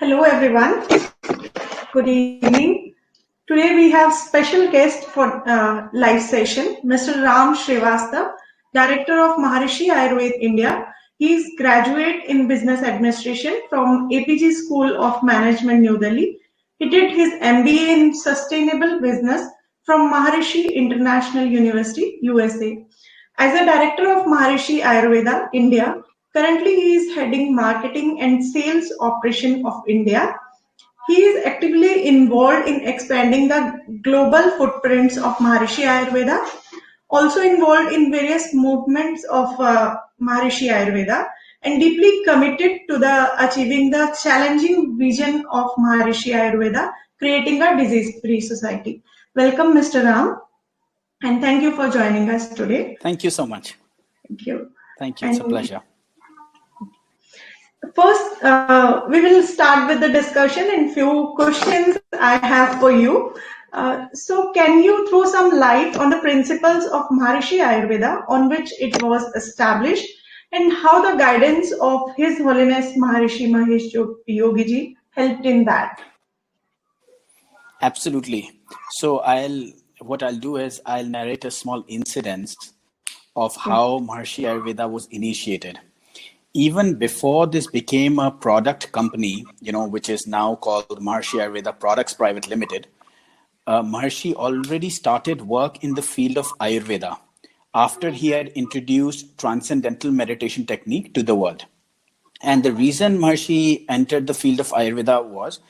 Hello everyone, good evening. Today we have special guest for live session, Mr. Ram Srivastav, Director of Maharishi Ayurved India. He is graduate in Business Administration from APG School of Management, New Delhi. He did his MBA in Sustainable Business from Maharishi International University, USA. As a Director of Maharishi Ayurveda India, currently he is heading Marketing and Sales Operation of India. He is actively involved in expanding the global footprints of Maharishi Ayurveda, also involved in various movements of Maharishi Ayurveda, and deeply committed to achieving the challenging vision of Maharishi Ayurveda, creating a disease-free society. Welcome, Mr. Ram, and thank you for joining us today. Thank you so much. Thank you. Thank you. It's a pleasure. First, we will start with the discussion and few questions I have for you. So can you throw some light on the principles of Maharishi Ayurveda on which it was established and how the guidance of His Holiness Maharishi Mahesh Yogi Ji helped in that? Absolutely. So what I'll do is I'll narrate a small incident of how Maharishi Ayurveda was initiated. Even before this became a product company, which is now called Maharishi Ayurveda Products Private Limited, Maharishi already started work in the field of Ayurveda after he had introduced transcendental meditation technique to the world. And the reason Maharishi entered the field of Ayurveda was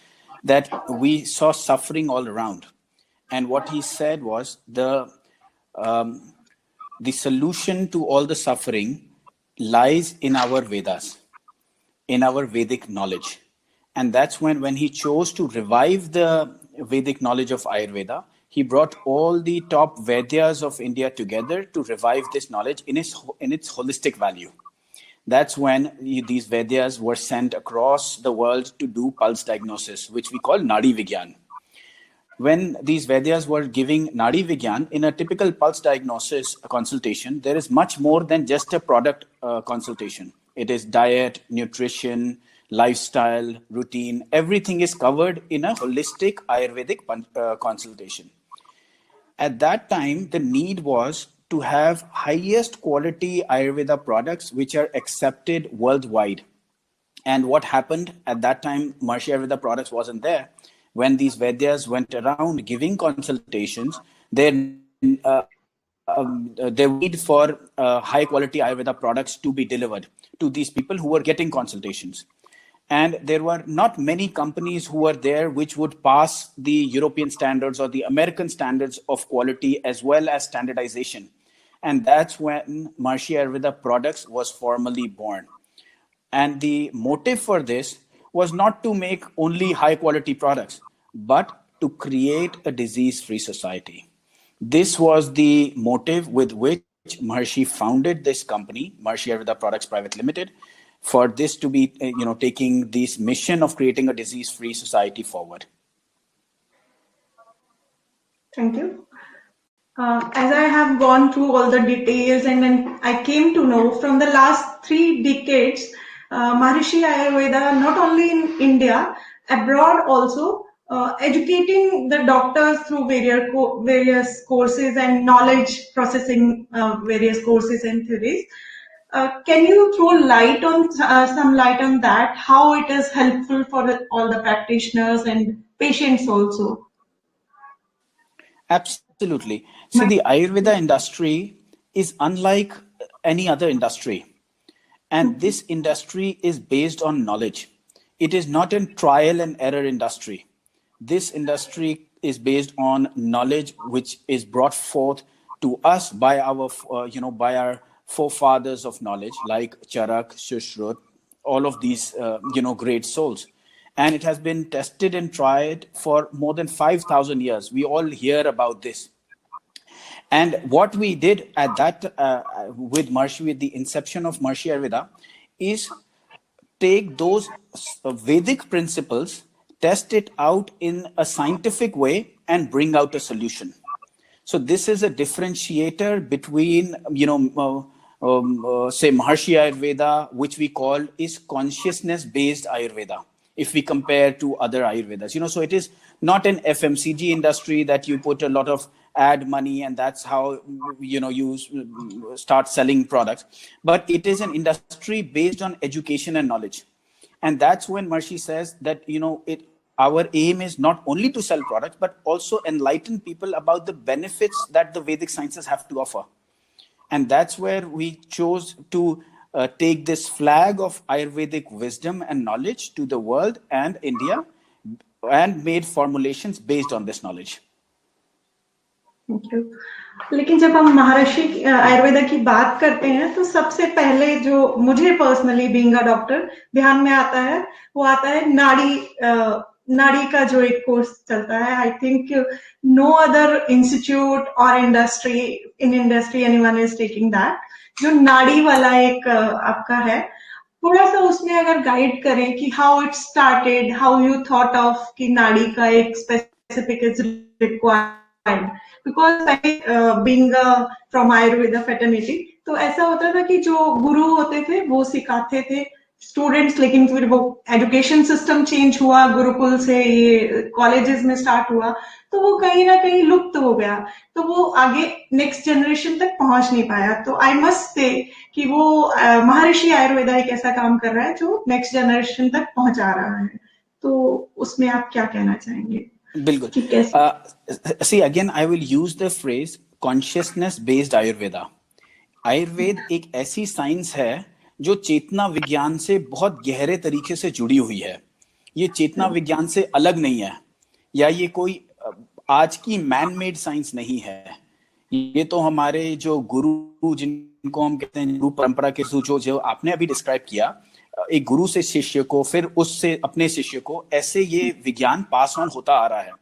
that we saw suffering all around. And what he said was the solution to all the suffering lies in our Vedas, in our Vedic knowledge. And that's when he chose to revive the Vedic knowledge of Ayurveda, he brought all the top Vedyas of India together to revive this knowledge in its holistic value. That's when these Vedyas were sent across the world to do pulse diagnosis, which we call Nadi Vigyan. When these Vedyas were giving Nadi Vigyan, in a typical pulse diagnosis consultation, there is much more than just a product consultation. It is diet, nutrition, lifestyle, routine. Everything is covered in a holistic Ayurvedic consultation. At that time, the need was to have highest quality Ayurveda products which are accepted worldwide. And what happened at that time, Maharishi Ayurveda products wasn't there. When these Vedyas went around giving consultations, their need for high quality Ayurveda products to be delivered to these people who were getting consultations. And there were not many companies who were there which would pass the European standards or the American standards of quality as well as standardization. And that's when Maharishi Ayurveda products was formally born. And the motive for this was not to make only high quality products, but to create a disease-free society. This was the motive with which Maharishi founded this company, Maharishi Ayurveda Products Private Limited, for this to be, taking this mission of creating a disease-free society forward. Thank you. As I have gone through all the details and then I came to know from the last 3 decades, Maharishi Ayurveda, not only in India, abroad also, educating the doctors through various courses and knowledge processing various courses and theories. Can you throw light on some light on that? How it is helpful for all the practitioners and patients also? Absolutely. So the Ayurveda industry is unlike any other industry. And this industry is based on knowledge. It is not a trial and error industry. This industry is based on knowledge which is brought forth to us by our, by our forefathers of knowledge like Charak, Shushruta, all of these, great souls. And it has been tested and tried for more than 5,000 years. We all hear about this. And what we did at that with Maharishi, with the inception of Maharishi Ayurveda, is take those Vedic principles, test it out in a scientific way, and bring out a solution. So this is a differentiator between, say Maharishi Ayurveda, which we call is consciousness-based Ayurveda. if we compare to other Ayurvedas. So it is not an FMCG industry that you put a lot of ad money and that's how you start selling products, but it is an industry based on education and knowledge. And that's when Maharishi says that our aim is not only to sell products but also enlighten people about the benefits that the Vedic sciences have to offer. And that's where we chose to take this flag of Ayurvedic wisdom and knowledge to the world and India, and made formulations based on this knowledge. Thank you. लेकिन जब हम महर्षि आयुर्वेदा की बात करते हैं तो सबसे पहले जो मुझे पर्सनली बीइंग अ डॉक्टर ध्यान में आता है वो आता है नाड़ी का जो एक कोर्स चलता है। I think no other institute और industry anyone is taking that, जो नाड़ी वाला एक आपका है। थोड़ा सा उसमें अगर गाइड करें कि how it started, how you thought of कि नाड़ी का एक specific is required, because being from Ayurveda fraternity, तो ऐसा होता था कि जो गुरु होते थे वो सिखाते थे स्टूडेंट्स, लेकिन फिर वो एजुकेशन सिस्टम चेंज हुआ, गुरुकुल से ये कॉलेजेस में स्टार्ट हुआ, तो वो कहीं ना कहीं लुप्त हो गया, तो वो आगे नेक्स्ट जनरेशन तक पहुंच नहीं पाया। तो आई मस्ट से कि वो महर्षि आयुर्वेदा एक ऐसा काम कर रहा है जो नेक्स्ट जनरेशन तक पहुंचा रहा है, तो उसमें आप क्या कहना चाहेंगे? बिल्कुल। See, again, I will use the phrase consciousness based Ayurveda. Ayurveda एक ऐसी साइंस है जो चेतना विज्ञान से बहुत गहरे तरीके से जुड़ी हुई है। ये चेतना विज्ञान से अलग नहीं है, या ये कोई आज की मैन मेड साइंस नहीं है। ये तो हमारे जो गुरु, जिनको हम कहते हैं गुरु परंपरा के, जो आपने अभी डिस्क्राइब किया, एक गुरु से शिष्य को, फिर उससे अपने शिष्य को, ऐसे ये विज्ञान पास ऑन होता आ रहा है।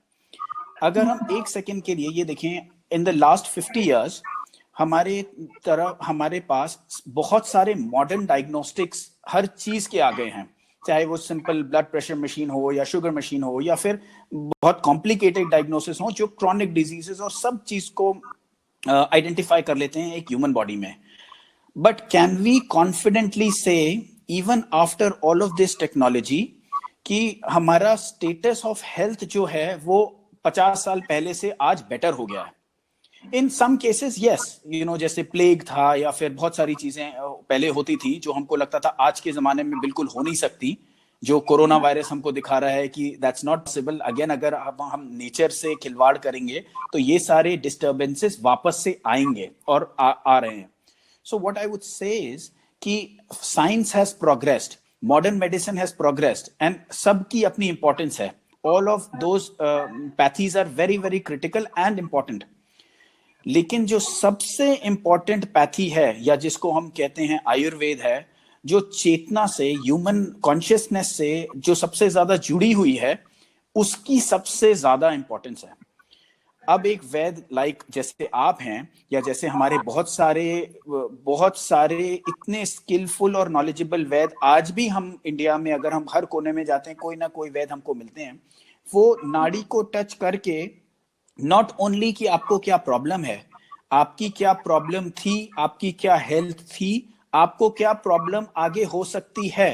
अगर हम एक सेकंड के लिए ये देखें, इन द लास्ट 50 years हमारे पास बहुत सारे मॉडर्न डायग्नोस्टिक्स हर चीज के आ गए हैं, चाहे वो सिंपल ब्लड प्रेशर मशीन हो या शुगर मशीन हो, या फिर बहुत कॉम्प्लिकेटेड डायग्नोसिस हो जो क्रॉनिक डिजीजेस और सब चीज को आइडेंटिफाई कर लेते हैं एक ह्यूमन बॉडी में। बट कैन वी कॉन्फिडेंटली से, even after all of this technology, कि हमारा स्टेटस ऑफ हेल्थ जो है वो 50 साल पहले से आज बेटर हो गया है? इन सम केसेस यस, जैसे प्लेग था या फिर बहुत सारी चीजें पहले होती थी जो हमको लगता था आज के जमाने में बिल्कुल हो नहीं सकती, जो कोरोना वायरस हमको दिखा रहा है कि दैट्स नॉट पॉसिबल। अगेन, अगर हम नेचर से खिलवाड़ करेंगे तो ये सारे डिस्टर्बेंसेस वापस से आएंगे और आ रहे हैं। So what I would say is कि science has progressed, modern medicine has progressed, and सबकी अपनी इंपॉर्टेंस है। All of those pathies are very very critical and important. लेकिन जो सबसे इंपॉर्टेंट पैथी है, या जिसको हम कहते हैं आयुर्वेद है, जो चेतना से, ह्यूमन कॉन्शियसनेस से जो सबसे ज्यादा जुड़ी हुई है, उसकी सबसे ज्यादा इंपॉर्टेंस है। अब एक वैद लाइक जैसे आप हैं, या जैसे हमारे बहुत सारे इतने स्किलफुल और नॉलेजेबल वैद आज भी हम इंडिया में, अगर हम हर कोने में जाते हैं, कोई ना कोई वैद हमको मिलते हैं। वो नाड़ी को टच करके नॉट ओनली कि आपको क्या प्रॉब्लम है, आपकी क्या प्रॉब्लम थी, आपकी क्या हेल्थ थी, आपको क्या प्रॉब्लम आगे हो सकती है,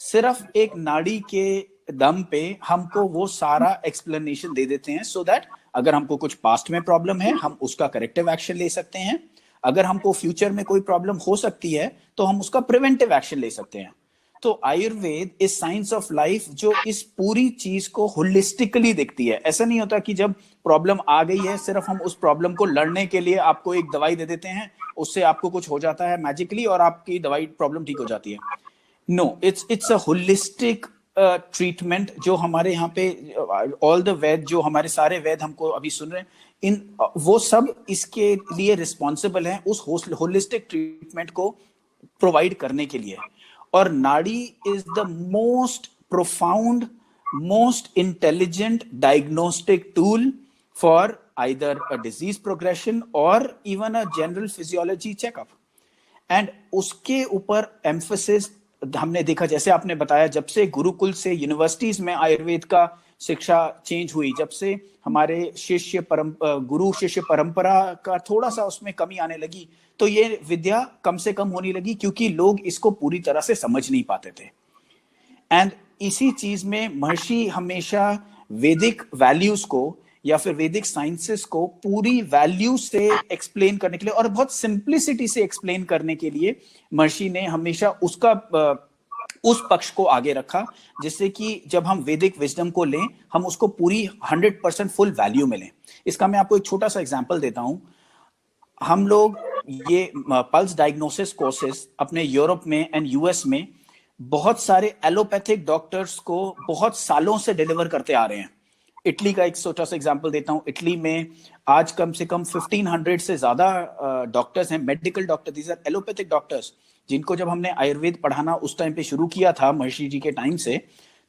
सिर्फ एक नाड़ी के दम पे हमको वो सारा एक्सप्लेनेशन दे देते हैं, सो दैट अगर हमको कुछ पास्ट में प्रॉब्लम है हम उसका करेक्टिव एक्शन ले सकते हैं, अगर हमको फ्यूचर में कोई प्रॉब्लम हो सकती है तो हम उसका प्रिवेंटिव एक्शन ले सकते हैं। तो Ayurveda is science of life जो इस पूरी चीज को होलिस्टिकली देखती है। ऐसा नहीं होता कि जब प्रॉब्लम आ गई है सिर्फ हम उस प्रॉब्लम को लड़ने के लिए आपको एक दवाई दे देते हैं, उससे आपको कुछ हो जाता है मैजिकली और आपकी दवाई प्रॉब्लम ठीक हो जाती है। No, it's a holistic treatment जो हमारे यहाँ पे ऑल द वैद, जो हमारे सारे वैद हमको अभी सुन रहे हैं, वो सब इसके लिए रिस्पॉन्सिबल हैं, उस होलिस्टिक ट्रीटमेंट को प्रोवाइड करने के लिए। और nadi is the most profound, most intelligent diagnostic tool for either a disease progression और even a general physiology checkup. And उसके ऊपर एम्फोसिस हमने देखा, जैसे आपने बताया, जब से गुरुकुल से यूनिवर्सिटीज में आयुर्वेद का शिक्षा चेंज हुई, जब से हमारे गुरु शिष्य परंपरा का थोड़ा सा उसमें कमी आने लगी, तो ये विद्या कम से कम होने लगी, क्योंकि लोग इसको पूरी तरह से समझ नहीं पाते थे। एंड इसी चीज में महर्षि हमेशा वैदिक वैल्यूज को या फिर वैदिक साइंसेस को पूरी वैल्यू से एक्सप्लेन करने के लिए और बहुत सिंप्लिसिटी से एक्सप्लेन करने के लिए महर्षि ने हमेशा उसका उस पक्ष को आगे रखा, जिससे कि जब हम वैदिक विजडम को लें हम उसको पूरी 100% फुल वैल्यू में लें। इसका मैं आपको एक छोटा सा एग्जांपल देता हूं। हम लोग ये पल्स डायग्नोसिस कोर्सेज अपने यूरोप में एंड यूएस में बहुत सारे एलोपैथिक डॉक्टर्स को बहुत सालों से डिलीवर करते आ रहे हैं। इटली का एक छोटा सा एग्जांपल देता हूं। इटली में आज कम से कम 1500 से ज्यादा डॉक्टर्स हैं, medical doctor, these are allopathic doctors, जिनको जब हमने आयुर्वेद पढ़ाना उस टाइम पे शुरू किया था महर्षि जी के टाइम से,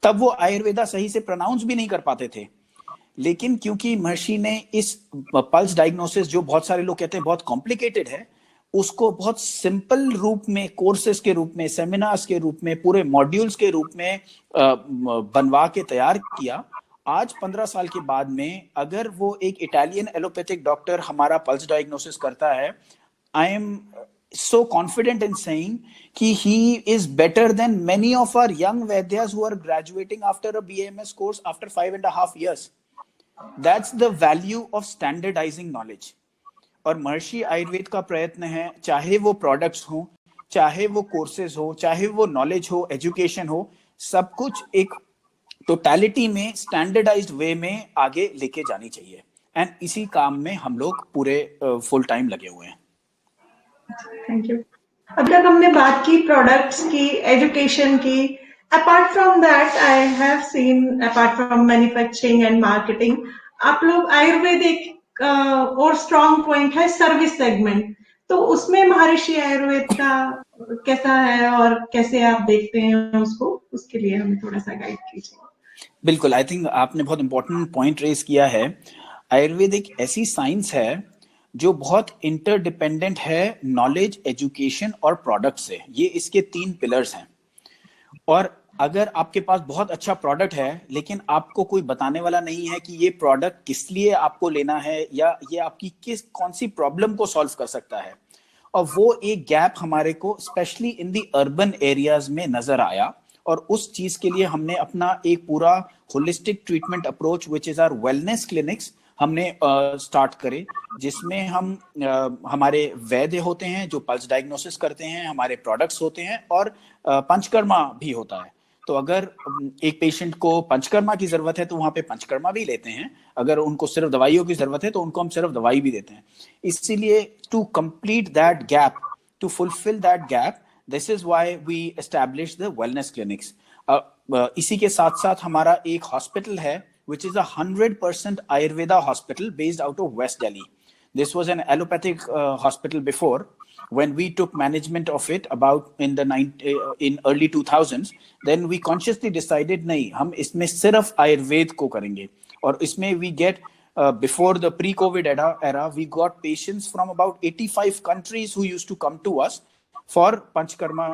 तब वो आयुर्वेदा सही से प्रोनाउंस भी नहीं कर पाते थे। लेकिन क्योंकि महर्षि ने इस पल्स डायग्नोसिस, जो बहुत सारे लोग कहते हैं बहुत कॉम्प्लिकेटेड है, उसको बहुत सिंपल रूप में, कोर्सेज के रूप में, सेमिनार्स के रूप में, पूरे मॉड्यूल्स के रूप में बनवा के तैयार किया। आज 15 साल के बाद में अगर वो एक इटालियन एलोपैथिक डॉक्टर हमारा पल्स डायग्नोसिस करता है, I am so confident in saying कि he is better than many of our young Vaidyas who are graduating after a BAMS course after 5.5 years. That's the value of standardizing knowledge. और महर्षि आयुर्वेद का प्रयत्न है, चाहे वो products हो, चाहे वो कोर्सेज हो, चाहे वो नॉलेज हो, एजुकेशन हो, सब कुछ एक टोटलिटी में स्टैंडर्डाइज्ड वे में आगे लेके जानी चाहिए। एंड इसी काम में हम लोग पूरे फुल टाइम लगे हुए हैं। Thank you. अब तक हमने बात की प्रोडक्ट्स की, एजुकेशन की। Apart from that I have seen, apart from manufacturing and marketing, आप लोग आयुर्वेदिक और स्ट्रॉन्ग पॉइंट है सर्विस सेगमेंट, तो उसमें महर्षि आयुर्वेद का कैसा है और कैसे आप देखते हैं उसको, उसके लिए हमें थोड़ा सा गाइड कीजिए। बिल्कुल, आई थिंक आपने बहुत इंपॉर्टेंट पॉइंट रेज किया है। आयुर्वेद एक ऐसी साइंस है जो बहुत इंटरडिपेंडेंट है नॉलेज, एजुकेशन और प्रोडक्ट से। ये इसके 3 पिलर्स हैं। और अगर आपके पास बहुत अच्छा प्रोडक्ट है लेकिन आपको कोई बताने वाला नहीं है कि ये प्रोडक्ट किस लिए आपको लेना है या ये आपकी कौन सी प्रॉब्लम को सॉल्व कर सकता है, और वो एक गैप हमारे को specially in the urban areas में नजर आया। और उस चीज के लिए हमने अपना एक पूरा holistic treatment approach which is our wellness clinics हमने स्टार्ट करे, जिसमें हम हमारे वैद्य होते हैं जो पल्स डायग्नोसिस करते हैं, हमारे प्रोडक्ट्स होते हैं और पंचकर्मा भी होता है। तो अगर एक पेशेंट को पंचकर्मा की जरूरत है तो वहां पे पंचकर्मा भी लेते हैं, अगर उनको सिर्फ दवाइयों की जरूरत है तो उनको हम सिर्फ दवाई भी देते हैं। इसीलिए to complete that gap, to fulfil that gap, this is why we establish the wellness clinics. इसी के साथ साथ हमारा एक हॉस्पिटल है which is 100% Ayurveda hospital based out of West Delhi. This was an allopathic hospital before. When we took management of it about in early 2000s, then we consciously decided नहीं, हम इसमें सिर्फ आयुर्वेद को करेंगे। और इसमें we get before the pre-COVID era, we got patients from about 85 countries who used to come to us for Panchkarma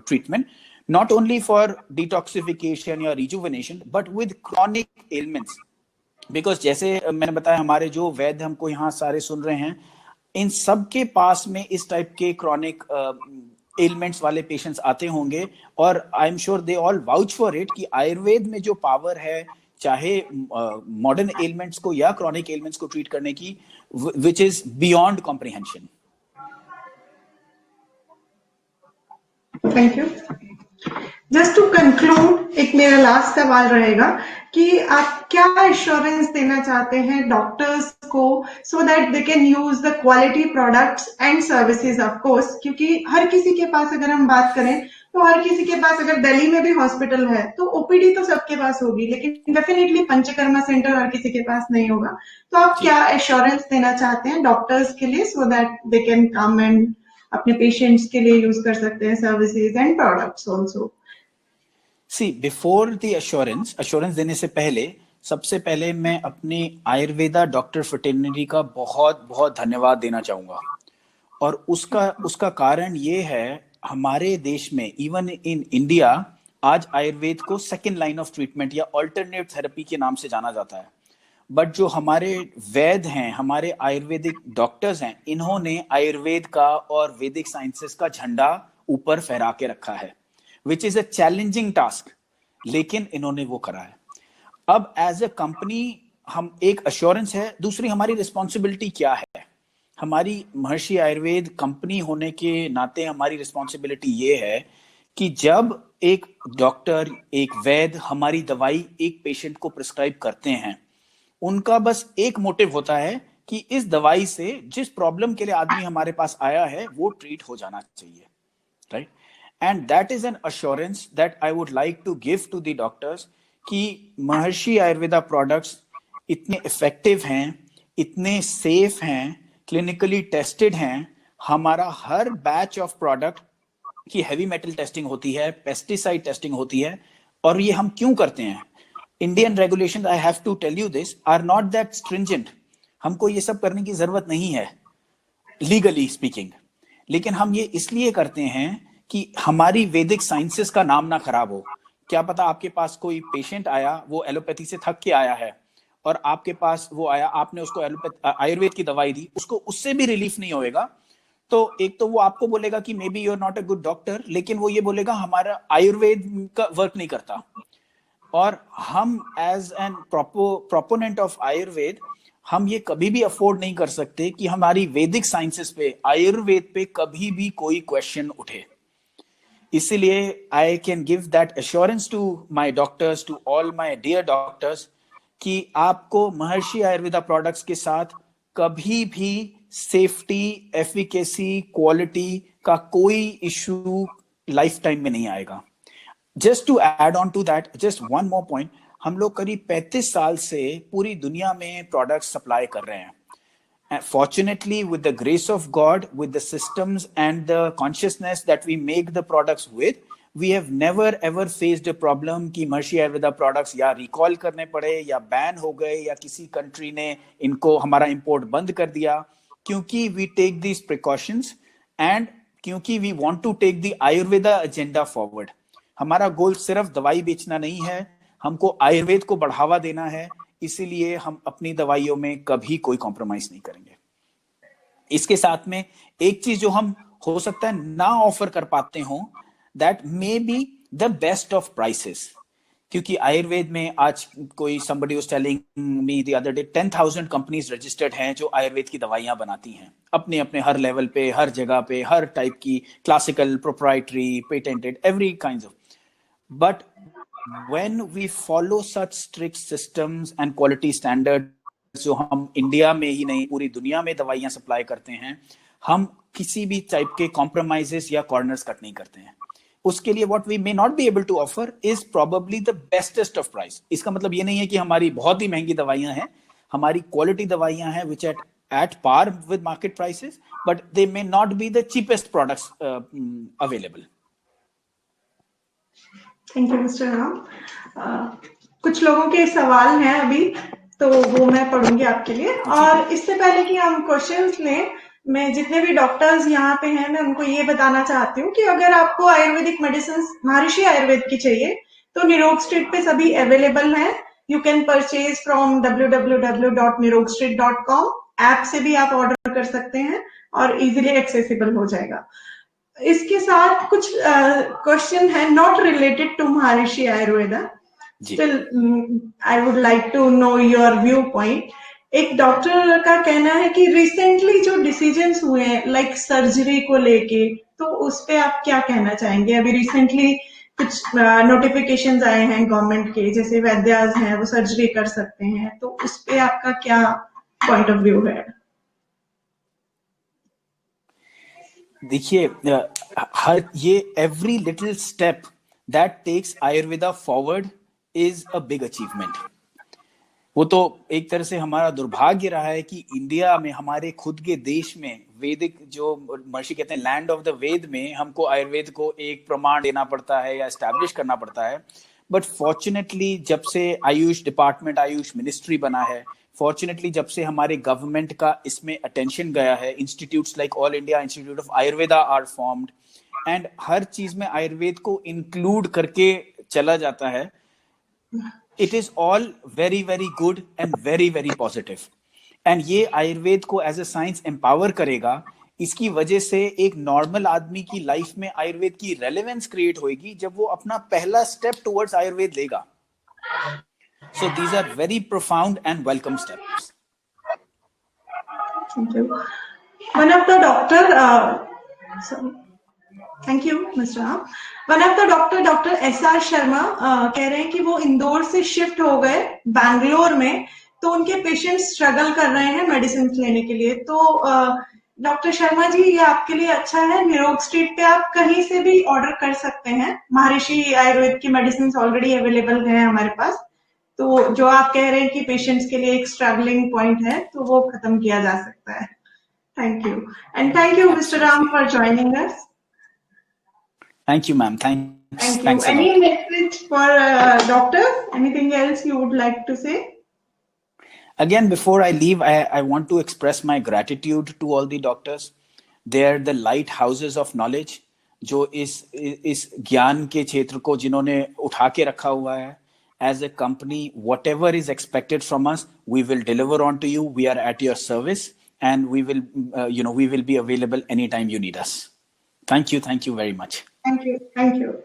treatment. Not only for detoxification या rejuvenation, but with chronic ailments. Because जैसे मैंने बताया, हमारे जो वैद्य हमको यहाँ सारे सुन रहे हैं, इन सब के पास में इस टाइप के chronic ailments वाले patients आते होंगे, और I am sure they all vouch for it कि आयुर्वेद में जो पावर है, चाहे मॉडर्न एलिमेंट्स को या chronic ailments को ट्रीट करने की, which is beyond comprehension. Thank you. Just to conclude, एक मेरा लास्ट सवाल रहेगा कि आप क्या एश्योरेंस देना चाहते हैं डॉक्टर्स को so that they can use the quality products and services, of course, क्योंकि हर किसी के पास, अगर हम बात करें तो हर किसी के पास, अगर दिल्ली में भी हॉस्पिटल है तो ओपीडी तो सबके पास होगी, लेकिन डेफिनेटली पंचकर्मा सेंटर हर किसी के पास नहीं होगा। तो आप क्या एश्योरेंस देना चाहते हैं डॉक्टर्स के लिए so that they can come and अपने पेशेंट्स के लिए यूज कर सकते हैं services and products also? See, before the assurance देने से पहले, सबसे पहले मैं अपनी आयुर्वेदा डॉक्टर फ्रेटर्निटी का बहुत बहुत धन्यवाद देना चाहूंगा। और उसका कारण ये है, हमारे देश में, इवन इन इंडिया, आज आयुर्वेद को सेकेंड लाइन ऑफ ट्रीटमेंट या ऑल्टरनेट थेरेपी के नाम से जाना जाता है। बट जो हमारे वैद्य हैं, हमारे आयुर्वेदिक डॉक्टर्स हैं, इन्होंने आयुर्वेद का और वैदिक साइंसेस का झंडा ऊपर फहरा के रखा है, which is a challenging task. लेकिन इन्होंने वो करा है। अब एज ए कंपनी हम एक अश्योरेंस है, दूसरी हमारी रिस्पॉन्सिबिलिटी क्या है। हमारी महर्षि आयुर्वेद कंपनी होने के नाते हमारी रिस्पॉन्सिबिलिटी ये है कि जब एक डॉक्टर, एक वैद्य हमारी दवाई एक पेशेंट को प्रिस्क्राइब करते हैं, उनका बस एक मोटिव होता है कि इस दवाई से जिस प्रॉब्लम के लिए आदमी हमारे पास आया है वो ट्रीट हो जाना चाहिए, right? And that is an assurance that I would like to give to the doctors कि महर्षि आयुर्वेदा प्रोडक्ट्स इतने इफेक्टिव हैं, इतने सेफ हैं, क्लिनिकली टेस्टेड हैं। हमारा हर बैच ऑफ प्रोडक्ट की हेवी मेटल टेस्टिंग होती है, पेस्टिसाइड टेस्टिंग होती है। और ये हम क्यों करते हैं? Indian regulations, I have to tell you this, are not that stringent. हमको ये सब करने की जरूरत नहीं है लीगली स्पीकिंग, लेकिन हम ये इसलिए करते हैं कि हमारी वैदिक साइंसेस का नाम ना खराब हो। क्या पता आपके पास कोई पेशेंट आया, वो एलोपैथी से थक के आया है, और आपके पास वो आया, आपने उसको आयुर्वेद की दवाई दी, उसको उससे भी रिलीफ नहीं होएगा। तो एक तो वो आपको बोलेगा कि maybe you are not a good doctor, लेकिन वो ये बोलेगा हमारा आयुर्वेद का वर्क नहीं करता। और हम as an proponent of Ayurveda, हम ये कभी भी अफोर्ड नहीं कर सकते कि हमारी वैदिक साइंसेस पे, आयुर्वेद पे कभी भी कोई क्वेश्चन उठे। इसीलिए I can give that assurance to my doctors, to all my dear doctors, कि आपको महर्षि आयुर्वेदा प्रोडक्ट्स के साथ कभी भी सेफ्टी, एफिकेसी, क्वालिटी का कोई इशू लाइफ टाइम में नहीं आएगा। Just to add on to that, just one more point, हम लोग करीब 35 साल से पूरी दुनिया में प्रोडक्ट्स सप्लाई कर रहे हैं। And fortunately, with the grace of God, with the systems and the consciousness that we make the products with, we have never ever faced a problem कि महर्षि आयुर्वेदा प्रोडक्ट्स या रिकॉल करने पड़े, या बैन हो गए, या किसी कंट्री ने इनको हमारा इंपोर्ट बंद कर दिया, क्योंकि we take these precautions and क्योंकि we want to take the Ayurveda agenda forward. हमारा गोल सिर्फ दवाई बेचना नहीं है, हमको आयुर्वेद को बढ़ावा देना है। इसीलिए हम अपनी दवाइयों में कभी कोई कॉम्प्रोमाइज नहीं करेंगे। इसके साथ में एक चीज जो हम हो सकता है ना ऑफर कर पाते हो, that may be the best of prices. क्योंकि आयुर्वेद में आज कोई somebody was telling me the other day 10,000 companies registered हैं जो आयुर्वेद की दवाइयां बनाती हैं, अपने अपने हर लेवल पे, हर जगह पे, हर टाइप की, classical, proprietary, patented, every kind of. But when we follow such strict systems and quality standards जो हम इंडिया में ही नहीं पूरी दुनिया में दवाइयां सप्लाई करते हैं, हम किसी भी टाइप के कॉम्प्रोमाइजेस या कॉर्नर्स कट नहीं करते हैं। उसके लिए what we may not be able to offer is probably the bestest of price। इसका मतलब ये नहीं है कि हमारी बहुत ही महंगी दवाइयां हैं, हमारी क्वालिटी दवाइयां हैं which at par with market prices, but they may not be the cheapest products available। Thank you mister Ram. कुछ लोगों के सवाल हैं अभी, तो वो मैं पढ़ूंगी आपके लिए। और इससे पहले कि हम क्वेश्चंस लें, मैं जितने भी डॉक्टर्स यहाँ पे हैं, मैं उनको ये बताना चाहती हूँ कि अगर आपको आयुर्वेदिक मेडिसिन महर्षि आयुर्वेद की चाहिए तो निरोग स्ट्रीट पे सभी अवेलेबल हैं। You can purchase from www.nirogstreet.com। App से भी आप ऑर्डर कर सकते हैं और इजीली एक्सेसिबल हो जाएगा। इसके साथ कुछ क्वेश्चन है not related to Maharishi Ayurveda. Still I would like to know your viewpoint. एक डॉक्टर का कहना है कि रिसेंटली जो डिसीजंस हुए हैं लाइक सर्जरी को लेके, तो उस पे आप क्या कहना चाहेंगे? अभी रिसेंटली कुछ नोटिफिकेशंस आए हैं गवर्नमेंट के, जैसे वैद्यास हैं वो सर्जरी कर सकते हैं, तो उस पे आपका क्या पॉइंट ऑफ व्यू है? देखिए, हर ये every little step that takes Ayurveda forward is a big achievement. वो तो एक तरह से हमारा दुर्भाग्य रहा है कि इंडिया में, हमारे खुद के देश में, वैदिक जो महर्षि कहते हैं लैंड ऑफ द वेद में, हमको आयुर्वेद को एक प्रमाण देना पड़ता है या एस्टैब्लिश करना पड़ता है। बट फॉर्चुनेटली जब से आयुष डिपार्टमेंट, आयुष मिनिस्ट्री बना है, फॉर्चुनेटली जब से हमारे गवर्नमेंट का इसमें अटेंशन गया है, institutes like all India institute of Ayurveda are formed, and हर चीज में आयुर्वेद को इंक्लूड करके चला जाता है। It is all very very good and very very positive. And ये आयुर्वेद को एज ए साइंस एम्पावर करेगा। इसकी वजह से एक नॉर्मल आदमी की लाइफ में आयुर्वेद की रेलेवेंस क्रिएट होगी जब वो अपना पहला स्टेप टुवर्ड्स आयुर्वेद लेगा. So these are very profound and welcome steps. Thank you. One of the doctor, sorry. Thank you, Mr. Ram. One of the doctor, Dr. S.R. Sharma, कह रहे हैं कि वो इंदौर से शिफ्ट हो गए बैंगलोर में, तो उनके पेशेंट स्ट्रगल कर रहे हैं मेडिसिन लेने के लिए. तो डॉक्टर शर्मा जी, ये आपके लिए अच्छा है. निरोग स्ट्रीट पे आप कहीं से भी ऑर्डर कर सकते हैं. महर्षि आयुर्वेद की मेडिसिन ऑलरेडी अवेलेबल है हमारे पास. तो जो आप कह रहे हैं कि पेशेंट्स के लिए एक स्ट्रगलिंग पॉइंट है, तो वो खत्म किया जा सकता है. Thank you. And thank you mister Ram for joining us. Thank you, ma'am. Thanks. Thank you. Thanks a Any lot. message for doctor? Anything else you would like to say? Again, before I leave, I want to express my gratitude to all the doctors. They're the lighthouses of knowledge, जो इस ज्ञान के क्षेत्र को जिन्होंने उठा के रखा हुआ है. As a company, whatever is expected from us, we will deliver on to you. We are at your service, and we will be available anytime you need us. Thank you very much. Thank you.